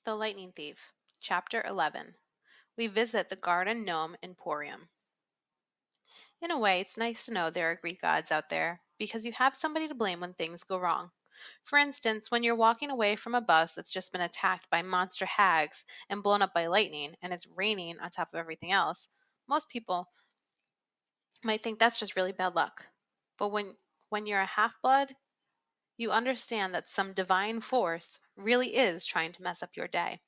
The Lightning Thief, Chapter 11. We visit the garden gnome Emporium. In a way, it's nice to know there are Greek gods out there because you have somebody to blame when things go wrong. For instance, when you're walking away from a bus that's just been attacked by monster hags and blown up by lightning and it's raining on top of everything else, most people might think that's just really bad luck. But when you're a half-blood, you understand that some divine force really is trying to mess up your day.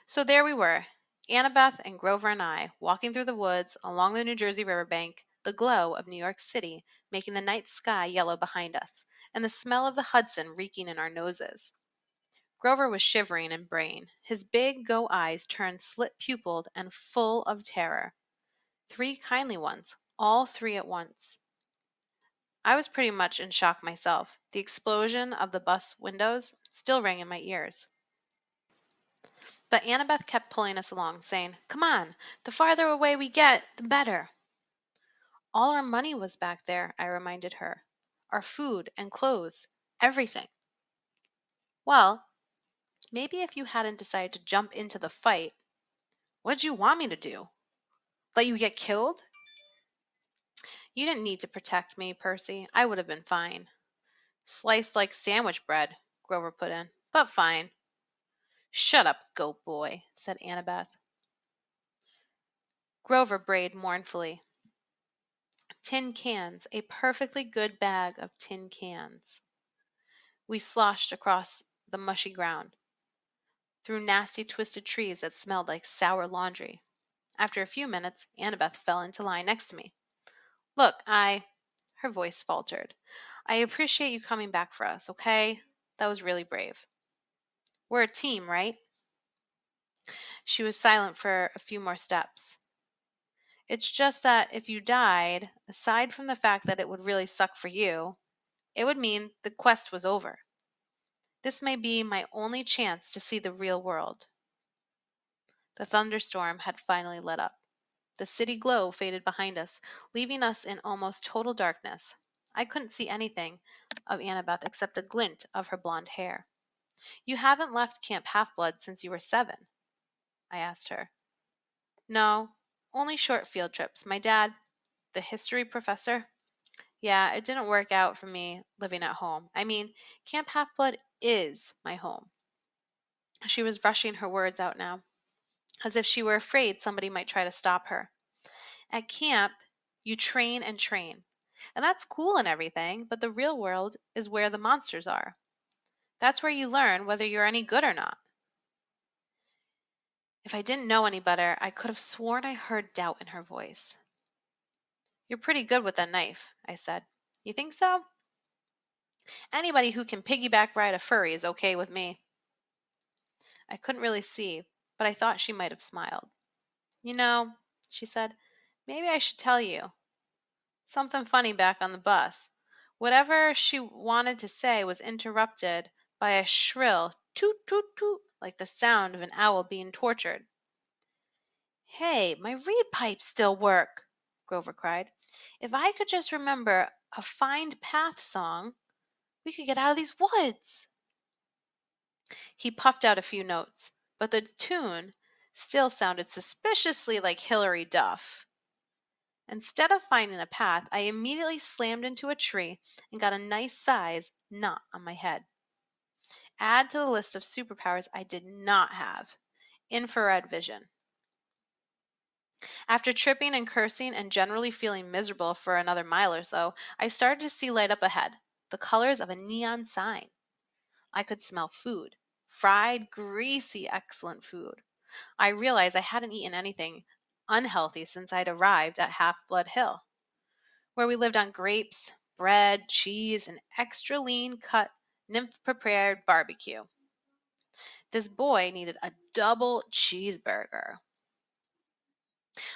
So there we were, Annabeth and Grover and I, walking through the woods along the New Jersey riverbank, the glow of New York City making the night sky yellow behind us, and the smell of the Hudson reeking in our noses. Grover was shivering in brain, his big go eyes turned slit-pupilled and full of terror. Three kindly ones, all three at once. I was pretty much in shock myself. The explosion of the bus windows still rang in my ears. But Annabeth kept pulling us along, saying, "Come on, the farther away we get, the better." All our money was back there, I reminded her. Our food and clothes, everything. Well, maybe if you hadn't decided to jump into the fight, what did you want me to do? Let you get killed? You didn't need to protect me, Percy. I would have been fine. Sliced like sandwich bread, Grover put in, but fine. Shut up, goat boy, said Annabeth. Grover brayed mournfully. Tin cans, a perfectly good bag of tin cans. We sloshed across the mushy ground, through nasty twisted trees that smelled like sour laundry. After a few minutes, Annabeth fell into line next to me. Look, her voice faltered. I appreciate you coming back for us, okay? That was really brave. We're a team, right? She was silent for a few more steps. It's just that if you died, aside from the fact that it would really suck for you, it would mean the quest was over. This may be my only chance to see the real world. The thunderstorm had finally let up. The city glow faded behind us, leaving us in almost total darkness. I couldn't see anything of Annabeth except a glint of her blonde hair. You haven't left Camp Half-Blood since you were 7, I asked her. No, only short field trips. My dad, the history professor, yeah, it didn't work out for me living at home. I mean, Camp Half-Blood is my home. She was rushing her words out now, as if she were afraid somebody might try to stop her. At camp, you train and train. And that's cool and everything, but the real world is where the monsters are. That's where you learn whether you're any good or not. If I didn't know any better, I could have sworn I heard doubt in her voice. You're pretty good with a knife, I said. You think so? Anybody who can piggyback ride a furry is okay with me. I couldn't really see, but I thought she might have smiled. You know, she said, maybe I should tell you. Something funny back on the bus. Whatever she wanted to say was interrupted by a shrill toot toot toot, like the sound of an owl being tortured. Hey, my reed pipes still work, Grover cried. If I could just remember a Find Path song, we could get out of these woods. He puffed out a few notes, but the tune still sounded suspiciously like Hilary Duff. Instead of finding a path, I immediately slammed into a tree and got a nice size knot on my head. Add to the list of superpowers I did not have: infrared vision. After tripping and cursing and generally feeling miserable for another mile or so, I started to see light up ahead, the colors of a neon sign. I could smell food. Fried, greasy, excellent food. I realized I hadn't eaten anything unhealthy since I'd arrived at Half Blood Hill, where we lived on grapes, bread, cheese, and extra lean cut, nymph prepared barbecue. This boy needed a double cheeseburger.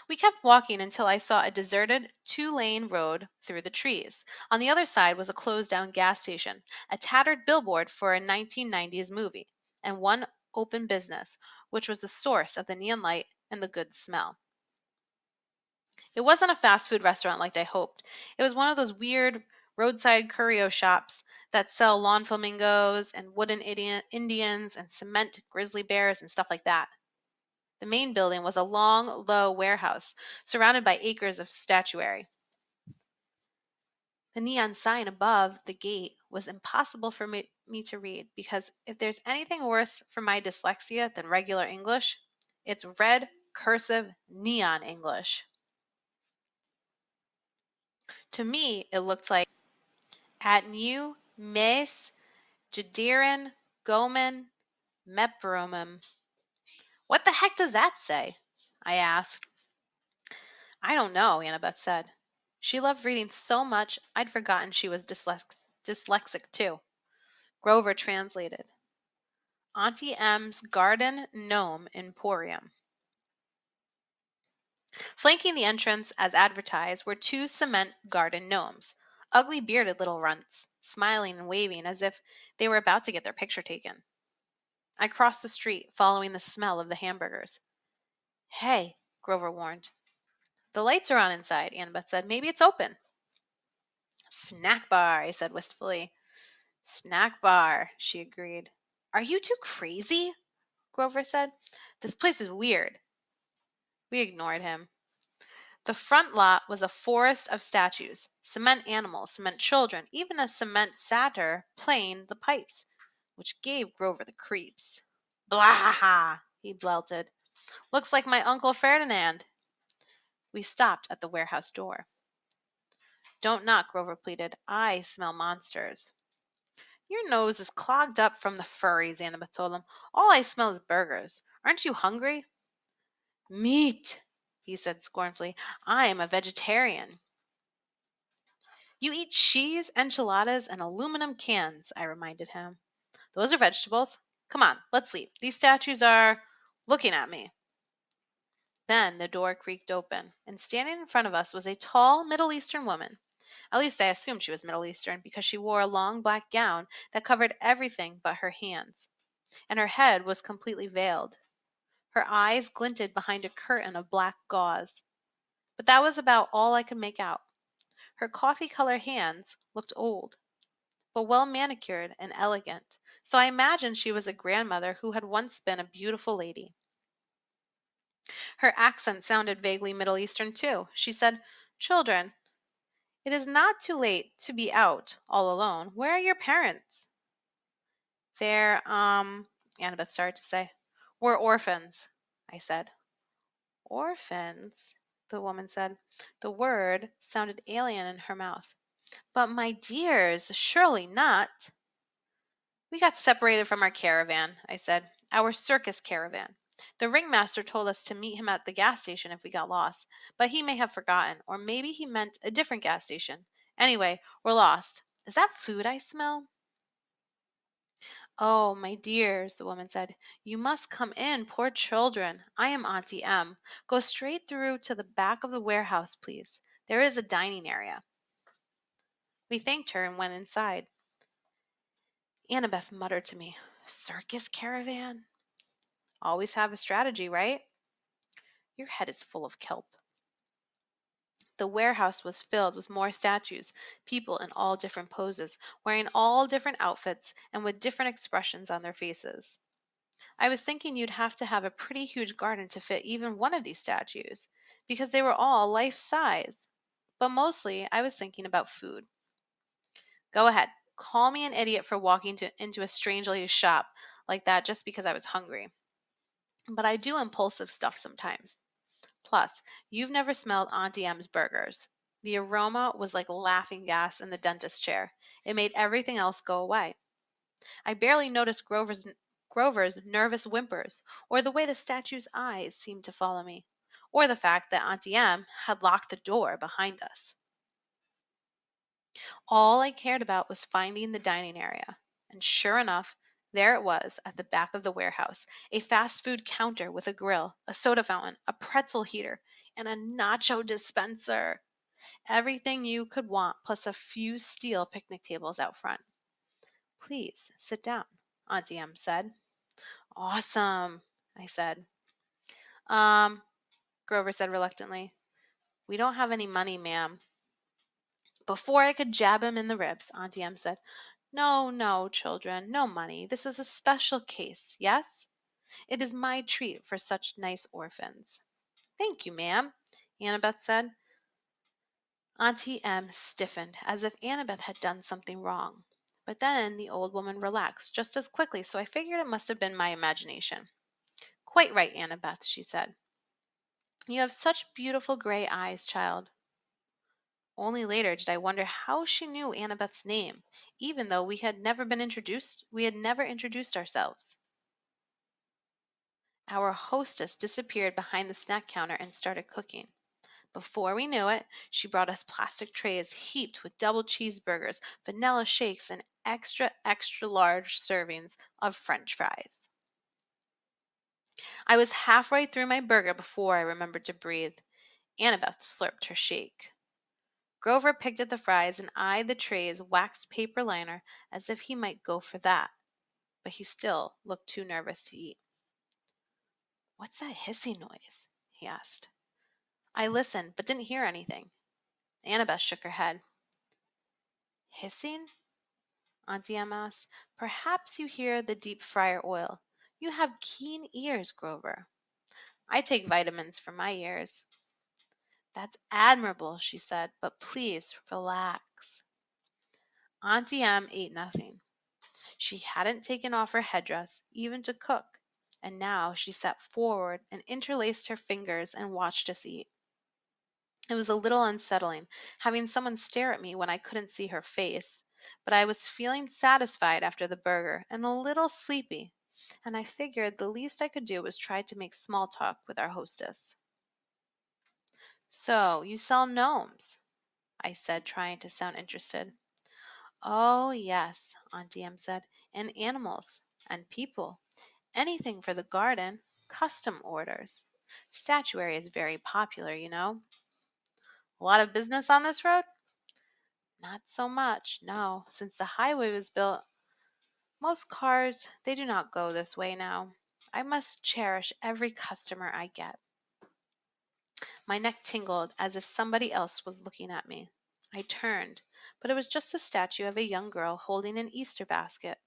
We kept walking until I saw a deserted 2-lane road through the trees. On the other side was a closed down gas station, a tattered billboard for a 1990s movie, and one open business, which was the source of the neon light and the good smell. It wasn't a fast food restaurant like I hoped. It was one of those weird roadside curio shops that sell lawn flamingos and wooden Indians and cement grizzly bears and stuff like that. The main building was a long, low warehouse surrounded by acres of statuary. The neon sign above the gate was impossible for me to read because if there's anything worse for my dyslexia than regular English, it's red, cursive, neon English. To me, it looked like at new mes Jadiran Gomen Mepromum. What the heck does that say? I asked. I don't know, Annabeth said. She loved reading so much I'd forgotten she was dyslexic too. Grover translated. Auntie M's Garden Gnome Emporium. Flanking the entrance, as advertised, were two cement garden gnomes, ugly bearded little runts, smiling and waving as if they were about to get their picture taken. I crossed the street, following the smell of the hamburgers. Hey, Grover warned. The lights are on inside, Annabeth said. Maybe it's open. Snack bar, I said wistfully. Snack bar, she agreed. Are you two crazy? Grover said. This place is weird. We ignored him. The front lot was a forest of statues, cement animals, cement children, even a cement satyr playing the pipes, which gave Grover the creeps. Blah! He blelted. Looks like my Uncle Ferdinand. We stopped at the warehouse door. Don't knock, Grover pleaded. I smell monsters. Your nose is clogged up from the furries, Annabeth told him. All I smell is burgers. Aren't you hungry? Meat, he said scornfully. I am a vegetarian. You eat cheese, enchiladas, and aluminum cans, I reminded him. Those are vegetables. Come on, let's leave. These statues are looking at me. Then the door creaked open, and standing in front of us was a tall Middle Eastern woman. At least I assumed she was Middle Eastern because she wore a long black gown that covered everything but her hands, and her head was completely veiled. Her eyes glinted behind a curtain of black gauze. But that was about all I could make out. Her coffee-colored hands looked old, but well manicured and elegant, so I imagined she was a grandmother who had once been a beautiful lady. Her accent sounded vaguely Middle Eastern, too. She said, Children, it is not too late to be out all alone. Where are your parents? They're, Annabeth started to say. We're orphans, I said. Orphans, the woman said. The word sounded alien in her mouth. But my dears, surely not. We got separated from our caravan, I said. Our circus caravan. The ringmaster told us to meet him at the gas station if we got lost, but he may have forgotten, or maybe he meant a different gas station. Anyway, we're lost. Is that food I smell? Oh, my dears, the woman said, you must come in, poor children. I am Auntie M. Go straight through to the back of the warehouse, please. There is a dining area. We thanked her and went inside. Annabeth muttered to me, Circus caravan? Always have a strategy, right? Your head is full of kelp. The warehouse was filled with more statues, people in all different poses, wearing all different outfits and with different expressions on their faces. I was thinking you'd have to have a pretty huge garden to fit even one of these statues, because they were all life size. But mostly, I was thinking about food. Go ahead, call me an idiot for walking into a strange lady's shop like that just because I was hungry. But I do impulsive stuff sometimes. Plus, you've never smelled Auntie M's burgers. The aroma was like laughing gas in the dentist chair. It made everything else go away. I barely noticed Grover's nervous whimpers, or the way the statue's eyes seemed to follow me, or the fact that Auntie M had locked the door behind us. All I cared about was finding the dining area. And sure enough, there it was at the back of the warehouse, a fast food counter with a grill, a soda fountain, a pretzel heater, and a nacho dispenser. Everything you could want, plus a few steel picnic tables out front. Please sit down, Auntie M said. Awesome, I said. Um, Grover said reluctantly. We don't have any money, ma'am. Before I could jab him in the ribs, Auntie M said, No, no, children, no money. This is a special case, yes? It is my treat for such nice orphans. Thank you, ma'am, Annabeth said. Auntie Em stiffened, as if Annabeth had done something wrong. But then the old woman relaxed just as quickly, so I figured it must have been my imagination. Quite right, Annabeth, she said. You have such beautiful gray eyes, child. Only later did I wonder how she knew Annabeth's name, even though we had never introduced ourselves. Our hostess disappeared behind the snack counter and started cooking. Before we knew it, she brought us plastic trays heaped with double cheeseburgers, vanilla shakes, and extra, extra large servings of French fries. I was halfway through my burger before I remembered to breathe. Annabeth slurped her shake. Grover picked at the fries and eyed the tray's waxed paper liner as if he might go for that, but he still looked too nervous to eat. "What's that hissing noise?" he asked. I listened, but didn't hear anything. Annabeth shook her head. "Hissing?" Auntie Em asked. "Perhaps you hear the deep fryer oil. You have keen ears, Grover." "I take vitamins for my ears." "That's admirable," she said, "but please relax." Auntie Em ate nothing. She hadn't taken off her headdress, even to cook, and now she sat forward and interlaced her fingers and watched us eat. It was a little unsettling, having someone stare at me when I couldn't see her face, but I was feeling satisfied after the burger and a little sleepy, and I figured the least I could do was try to make small talk with our hostess. "So, you sell gnomes?" I said, trying to sound interested. "Oh, yes," Auntie Em said, "and animals, and people. Anything for the garden. Custom orders. Statuary is very popular, you know." "A lot of business on this road?" "Not so much, no. Since the highway was built, most cars, they do not go this way now. I must cherish every customer I get." My neck tingled as if somebody else was looking at me. I turned, but it was just a statue of a young girl holding an Easter basket.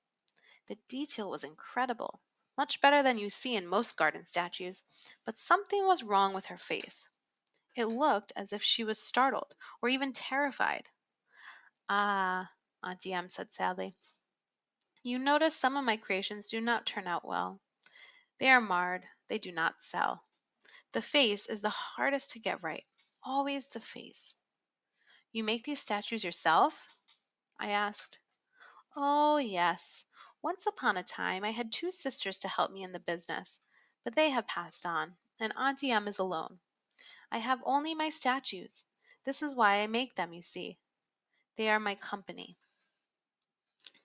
The detail was incredible, much better than you see in most garden statues, but something was wrong with her face. It looked as if she was startled or even terrified. "Ah," Auntie Em said sadly, "you notice some of my creations do not turn out well. They are marred, they do not sell. The face is the hardest to get right. Always the face." "You make these statues yourself?" I asked. "Oh, yes. Once upon a time I had two sisters to help me in the business, but they have passed on, and Auntie Em is alone. I have only my statues. This is why I make them, you see. They are my company."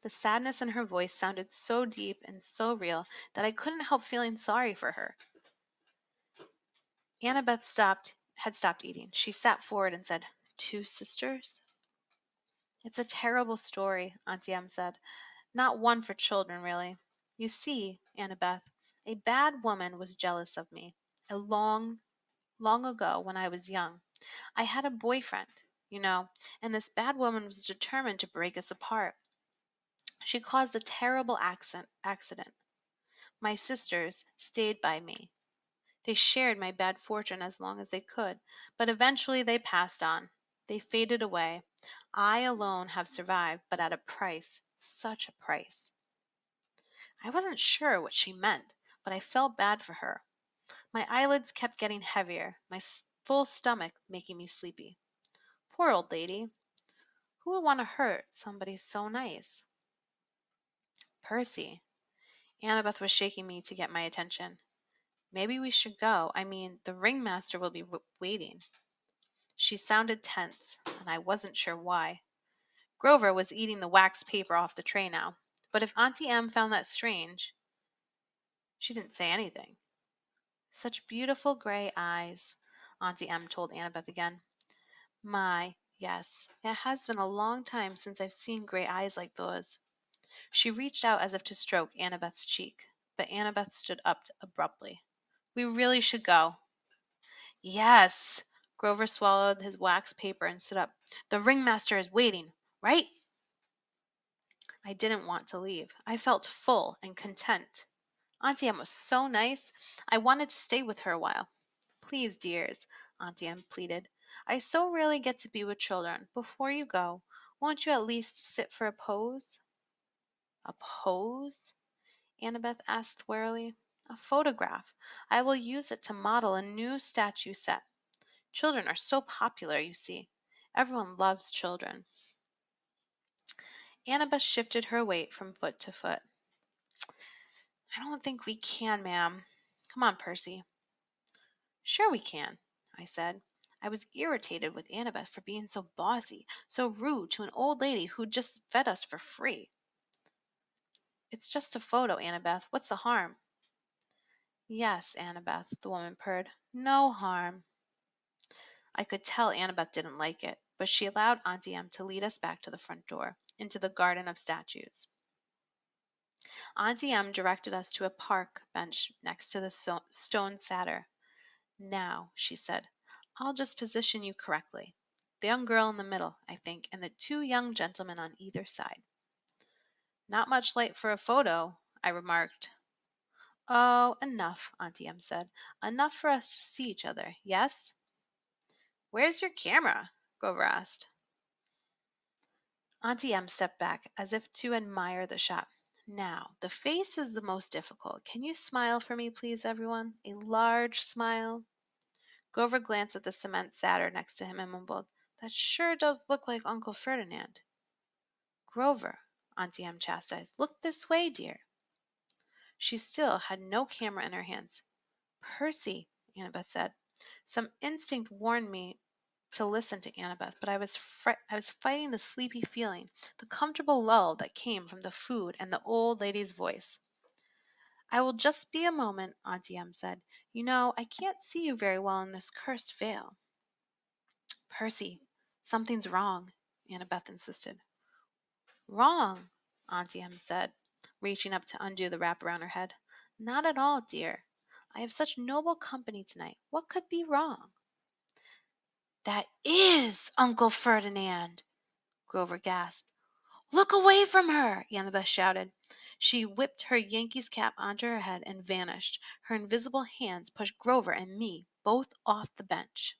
The sadness in her voice sounded so deep and so real that I couldn't help feeling sorry for her. Annabeth had stopped eating. She sat forward and said, "Two sisters?" "It's a terrible story," Auntie Em said. "Not one for children, really. You see, Annabeth, a bad woman was jealous of me. A long, long ago, when I was young, I had a boyfriend, you know, and this bad woman was determined to break us apart. She caused a terrible accident. My sisters stayed by me. They shared my bad fortune as long as they could, but eventually they passed on. They faded away. I alone have survived, but at a price, such a price." I wasn't sure what she meant, but I felt bad for her. My eyelids kept getting heavier, my full stomach making me sleepy. Poor old lady. Who would want to hurt somebody so nice? "Percy." Annabeth was shaking me to get my attention. "Maybe we should go. I mean, the ringmaster will be waiting." She sounded tense, and I wasn't sure why. Grover was eating the wax paper off the tray now, but if Auntie Em found that strange, she didn't say anything. "Such beautiful gray eyes," Auntie Em told Annabeth again. "My, yes, it has been a long time since I've seen gray eyes like those." She reached out as if to stroke Annabeth's cheek, but Annabeth stood up abruptly. "We really should go." "Yes." Grover swallowed his wax paper and stood up. "The ringmaster is waiting, right?" I didn't want to leave. I felt full and content. Auntie Em was so nice. I wanted to stay with her a while. Please, dears, Auntie Em pleaded. I so rarely get to be with children. Before you go, won't you at least sit for a pose? A pose? Annabeth asked warily. A photograph. I will use it to model a new statue set. Children are so popular, you see. Everyone loves children. Annabeth shifted her weight from foot to foot. I don't think we can, ma'am. Come on, Percy. Sure we can, I said. I was irritated with Annabeth for being so bossy, so rude to an old lady who just fed us for free. It's just a photo, Annabeth. What's the harm? Yes, Annabeth, the woman purred. No harm. I could tell Annabeth didn't like it, but she allowed Auntie Em to lead us back to the front door, into the garden of statues. Auntie Em directed us to a park bench next to the stone satyr. Now, she said, I'll just position you correctly. The young girl in the middle, I think, and the two young gentlemen on either side. Not much light for a photo, I remarked. Oh, enough, Auntie Em said. Enough for us to see each other, yes? Where's your camera? Grover asked. Auntie Em stepped back as if to admire the shot. Now, the face is the most difficult. Can you smile for me, please, everyone? A large smile. Grover glanced at the cement satyr next to him and mumbled, That sure does look like Uncle Ferdinand. Grover, Auntie Em chastised, look this way, dear. She still had no camera in her hands. Percy, Annabeth said. Some instinct warned me to listen to Annabeth, but I was fighting the sleepy feeling, the comfortable lull that came from the food and the old lady's voice. I will just be a moment, Auntie Em said. You know, I can't see you very well in this cursed veil. Percy, something's wrong, Annabeth insisted. Wrong, Auntie Em said, reaching up to undo the wrap around her head. Not at all, dear. I have such noble company tonight. What could be wrong? That is Uncle Ferdinand, Grover gasped. Look away from her, Annabeth shouted. She whipped her Yankee's cap onto her head and vanished. Her invisible hands pushed Grover and me both off the bench.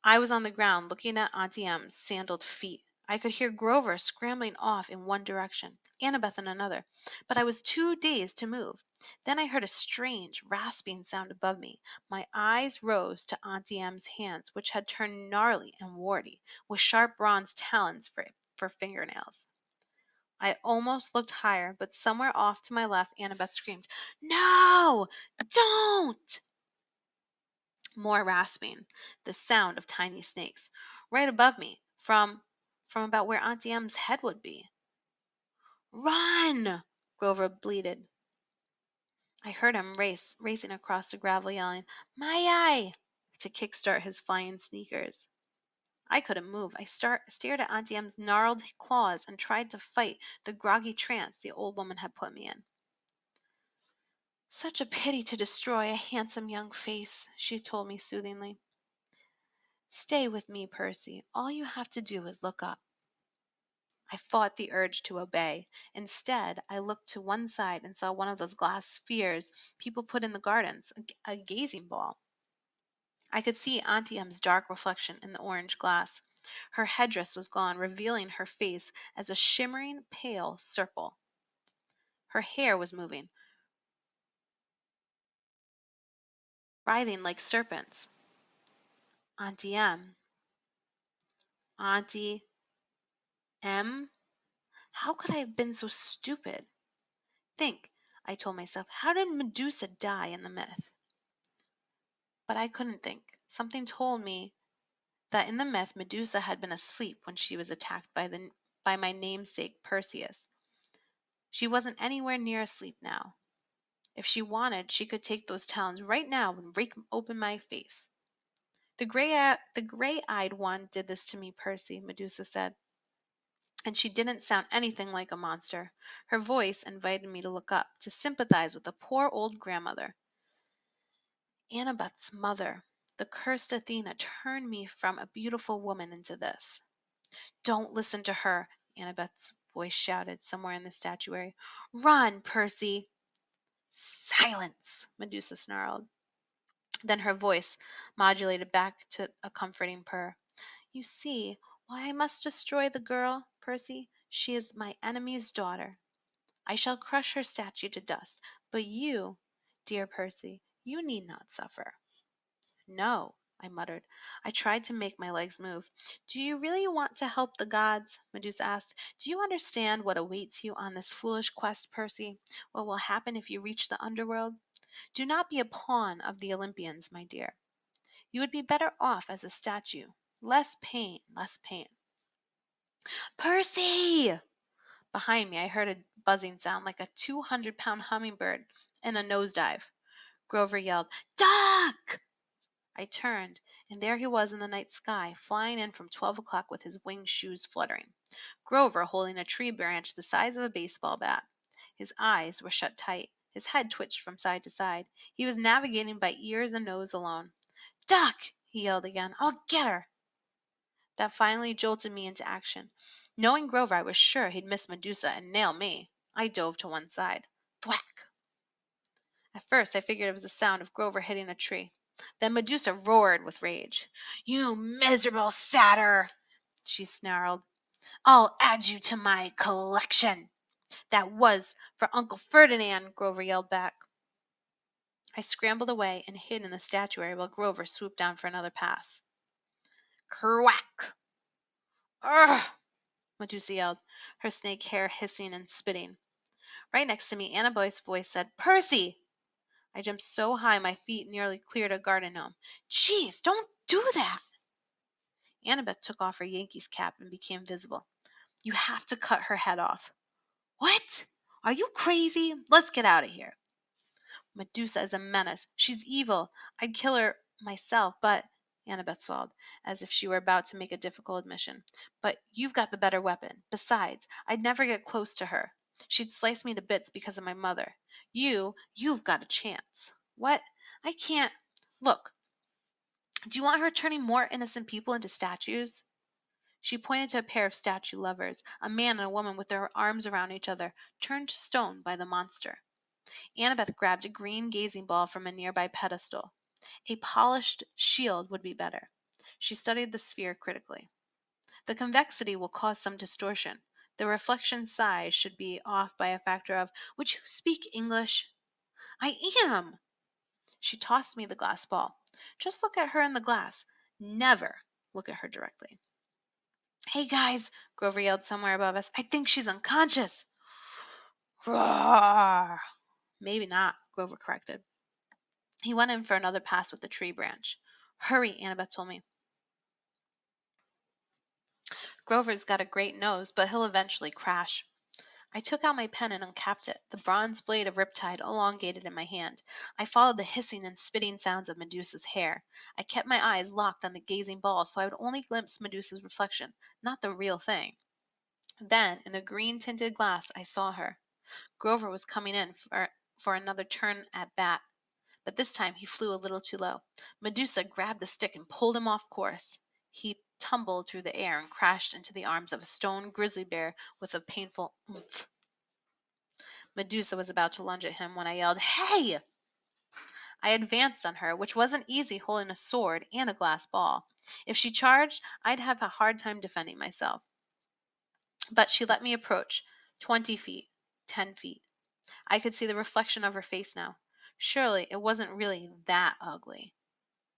I was on the ground looking at Auntie Em's sandaled feet. I could hear Grover scrambling off in one direction, Annabeth in another, but I was too dazed to move. Then I heard a strange, rasping sound above me. My eyes rose to Auntie Em's hands, which had turned gnarly and warty, with sharp bronze talons for fingernails. I almost looked higher, but somewhere off to my left, Annabeth screamed, No! Don't! More rasping, the sound of tiny snakes, right above me, from about where Auntie Em's head would be. Run! Grover bleated. I heard him racing across the gravel, yelling, My eye! To kickstart his flying sneakers. I couldn't move. I stared at Auntie Em's gnarled claws and tried to fight the groggy trance the old woman had put me in. Such a pity to destroy a handsome young face, she told me soothingly. Stay with me, Percy. All you have to do is look up. I fought the urge to obey. Instead, I looked to one side and saw one of those glass spheres people put in the gardens, a gazing ball. I could see Auntie Em's dark reflection in the orange glass. Her headdress was gone, revealing her face as a shimmering, pale circle. Her hair was moving, writhing like serpents. Auntie Em. Auntie Em? How could I have been so stupid? Think, I told myself, how did Medusa die in the myth? But I couldn't think. Something told me that in the myth Medusa had been asleep when she was attacked by my namesake Perseus. She wasn't anywhere near asleep now. If she wanted, she could take those talons right now and rake open my face. The gray-eyed one did this to me, Percy, Medusa said. And she didn't sound anything like a monster. Her voice invited me to look up, to sympathize with the poor old grandmother. Annabeth's mother, the cursed Athena, turned me from a beautiful woman into this. Don't listen to her, Annabeth's voice shouted somewhere in the statuary. Run, Percy! Silence, Medusa snarled. Then her voice modulated back to a comforting purr. You see why I must destroy the girl, Percy. She is my enemy's daughter. I shall crush her statue to dust, but you, dear Percy, you need not suffer. No, I muttered. I tried to make my legs move. Do you really want to help the gods? Medusa asked. Do you understand what awaits you on this foolish quest, Percy? What will happen if you reach the underworld? Do not be a pawn of the Olympians, my dear. You would be better off as a statue. Less pain, less pain. Percy! Behind me, I heard a buzzing sound like a 200-pound hummingbird in a nosedive. Grover yelled, Duck! I turned, and there he was in the night sky, flying in from 12 o'clock with his winged shoes fluttering. Grover holding a tree branch the size of a baseball bat. His eyes were shut tight. His head twitched from side to side. He was navigating by ears and nose alone. Duck! He yelled again. I'll get her! That finally jolted me into action. Knowing Grover, I was sure he'd miss Medusa and nail me. I dove to one side. Thwack! At first, I figured it was the sound of Grover hitting a tree. Then Medusa roared with rage. You miserable satyr! She snarled. I'll add you to my collection. That was for Uncle Ferdinand, Grover yelled back. I scrambled away and hid in the statuary while Grover swooped down for another pass. Crack! Ugh! Medusa yelled, her snake hair hissing and spitting. Right next to me, Annabeth's voice said, Percy! I jumped so high my feet nearly cleared a garden gnome. Jeez, don't do that! Annabeth took off her Yankees cap and became visible. You have to cut her head off. What? Are you crazy? Let's get out of here. Medusa is a menace. She's evil. I'd kill her myself, but Annabeth swallowed, as if she were about to make a difficult admission. But you've got the better weapon. Besides, I'd never get close to her. She'd slice me to bits because of my mother. You've got a chance. What? I can't. Look, do you want her turning more innocent people into statues? She pointed to a pair of statue lovers, a man and a woman with their arms around each other, turned to stone by the monster. Annabeth grabbed a green gazing ball from a nearby pedestal. A polished shield would be better. She studied the sphere critically. The convexity will cause some distortion. The reflection size should be off by a factor of, would you speak English? I am! She tossed me the glass ball. Just look at her in the glass. Never look at her directly. Hey guys, Grover yelled somewhere above us. I think she's unconscious. Roar! Maybe not, Grover corrected. He went in for another pass with the tree branch. Hurry, Annabeth told me. Grover's got a great nose, but he'll eventually crash. I took out my pen and uncapped it, the bronze blade of Riptide elongated in my hand. I followed the hissing and spitting sounds of Medusa's hair. I kept my eyes locked on the gazing ball so I would only glimpse Medusa's reflection, not the real thing. Then, in the green-tinted glass, I saw her. Grover was coming in for another turn at bat, but this time he flew a little too low. Medusa grabbed the stick and pulled him off course. He tumbled through the air and crashed into the arms of a stone grizzly bear with a painful oomph. Medusa was about to lunge at him when I yelled, Hey! I advanced on her, which wasn't easy holding a sword and a glass ball. If she charged, I'd have a hard time defending myself. But she let me approach. 20 feet. 10 feet. I could see the reflection of her face now. Surely it wasn't really that ugly.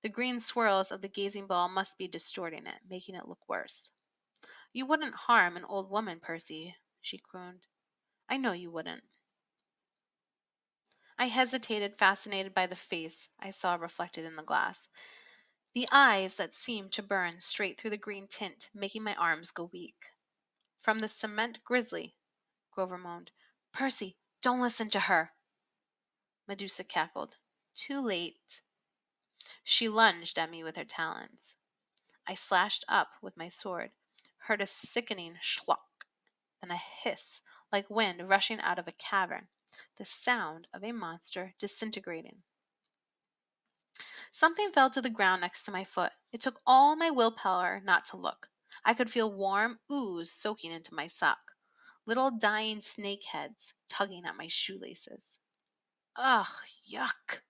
The green swirls of the gazing ball must be distorting it, making it look worse. You wouldn't harm an old woman, Percy, she crooned. I know you wouldn't. I hesitated, fascinated by the face I saw reflected in the glass. The eyes that seemed to burn straight through the green tint, making my arms go weak. From the cement grizzly, Grover moaned. Percy, don't listen to her. Medusa cackled. Too late. She lunged at me with her talons. I slashed up with my sword, heard a sickening schlock, then a hiss like wind rushing out of a cavern, the sound of a monster disintegrating. Something fell to the ground next to my foot. It took all my willpower not to look. I could feel warm ooze soaking into my sock, little dying snake heads tugging at my shoelaces. Ugh, yuck,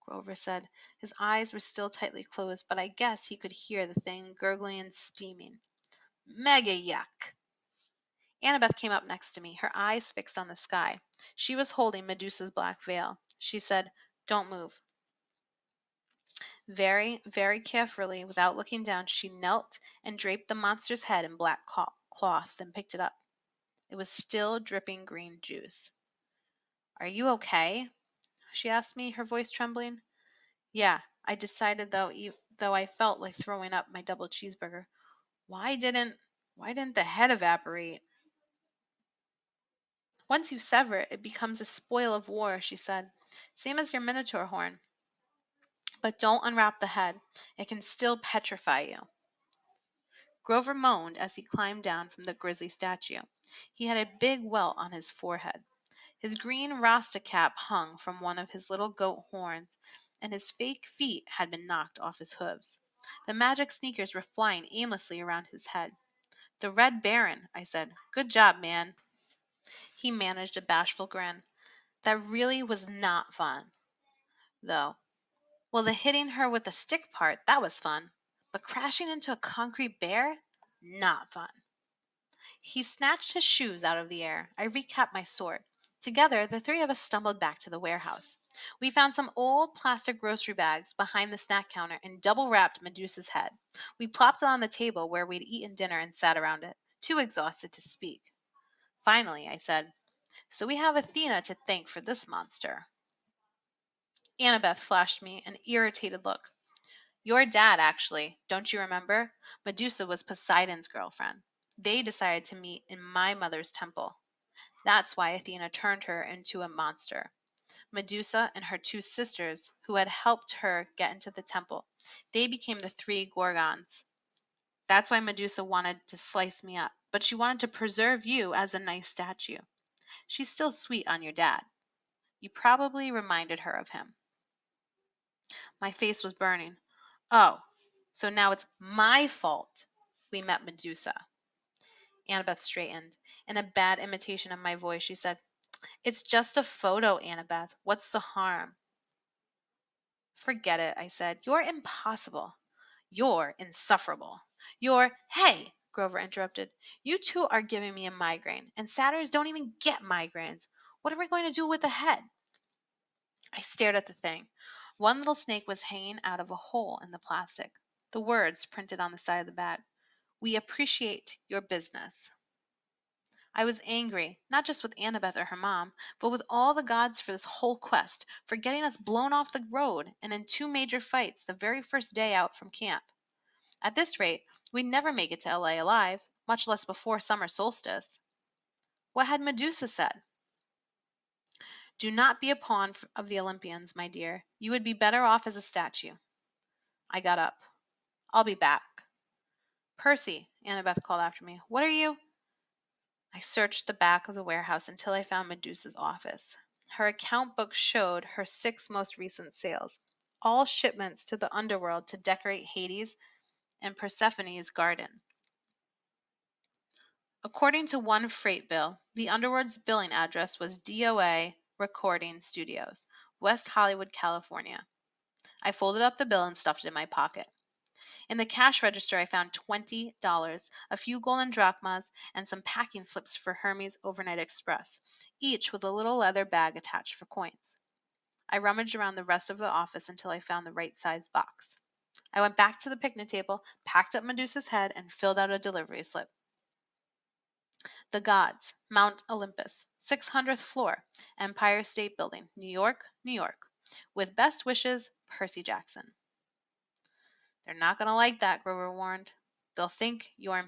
Grover said. His eyes were still tightly closed, but I guess he could hear the thing gurgling and steaming. Mega yuck. Annabeth came up next to me, her eyes fixed on the sky. She was holding Medusa's black veil. She said, "Don't move." Very, very carefully, without looking down, she knelt and draped the monster's head in black cloth, then picked it up. It was still dripping green juice. "Are you okay?" she asked me, her voice trembling. "Yeah," I decided, though I felt like throwing up my double cheeseburger. Why didn't the head evaporate? "Once you sever it, it becomes a spoil of war," she said. "Same as your minotaur horn. But don't unwrap the head. It can still petrify you." Grover moaned as he climbed down from the grisly statue. He had a big welt on his forehead. His green rasta cap hung from one of his little goat horns, and his fake feet had been knocked off his hooves. The magic sneakers were flying aimlessly around his head. "The Red Baron," I said. "Good job, man." He managed a bashful grin. "That really was not fun, though. Well, the hitting her with the stick part, that was fun. But crashing into a concrete bear? Not fun." He snatched his shoes out of the air. I recapped my sword. Together, the three of us stumbled back to the warehouse. We found some old plastic grocery bags behind the snack counter and double wrapped Medusa's head. We plopped it on the table where we'd eaten dinner and sat around it, too exhausted to speak. Finally, I said, "So we have Athena to thank for this monster." Annabeth flashed me an irritated look. "Your dad, actually. Don't you remember? Medusa was Poseidon's girlfriend. They decided to meet in my mother's temple. That's why Athena turned her into a monster. Medusa and her two sisters, who had helped her get into the temple, they became the three Gorgons. That's why Medusa wanted to slice me up, but she wanted to preserve you as a nice statue. She's still sweet on your dad. You probably reminded her of him." My face was burning. "Oh, so now it's my fault we met Medusa." Annabeth straightened. In a bad imitation of my voice, she said, "It's just a photo, Annabeth. What's the harm?" "Forget it," I said. "You're impossible. You're insufferable. Hey," Grover interrupted. "You two are giving me a migraine, and satyrs don't even get migraines. What are we going to do with the head?" I stared at the thing. One little snake was hanging out of a hole in the plastic. The words printed on the side of the bag: "We appreciate your business." I was angry, not just with Annabeth or her mom, but with all the gods for this whole quest, for getting us blown off the road and in two major fights the very first day out from camp. At this rate, we'd never make it to LA alive, much less before summer solstice. What had Medusa said? "Do not be a pawn of the Olympians, my dear. You would be better off as a statue." I got up. "I'll be back." "Percy," Annabeth called after me. "What are you—" I searched the back of the warehouse until I found Medusa's office. Her account book showed her 6 most recent sales, all shipments to the underworld to decorate Hades and Persephone's garden. According to one freight bill, the underworld's billing address was DOA Recording Studios, West Hollywood, California. I folded up the bill and stuffed it in my pocket. In the cash register, I found $20, a few golden drachmas, and some packing slips for Hermes Overnight Express, each with a little leather bag attached for coins. I rummaged around the rest of the office until I found the right size box. I went back to the picnic table, packed up Medusa's head, and filled out a delivery slip. "The Gods, Mount Olympus, 600th floor, Empire State Building, New York, New York. With best wishes, Percy Jackson." "They're not going to like that," Grover warned. "They'll think you're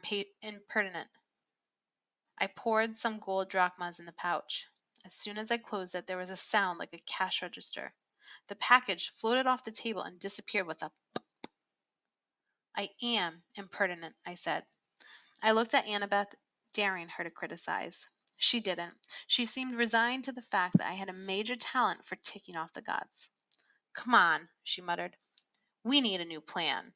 impertinent." I poured some gold drachmas in the pouch. As soon as I closed it, there was a sound like a cash register. The package floated off the table and disappeared with a— "I am impertinent," I said. I looked at Annabeth, daring her to criticize. She didn't. She seemed resigned to the fact that I had a major talent for ticking off the gods. "Come on," she muttered. "We need a new plan."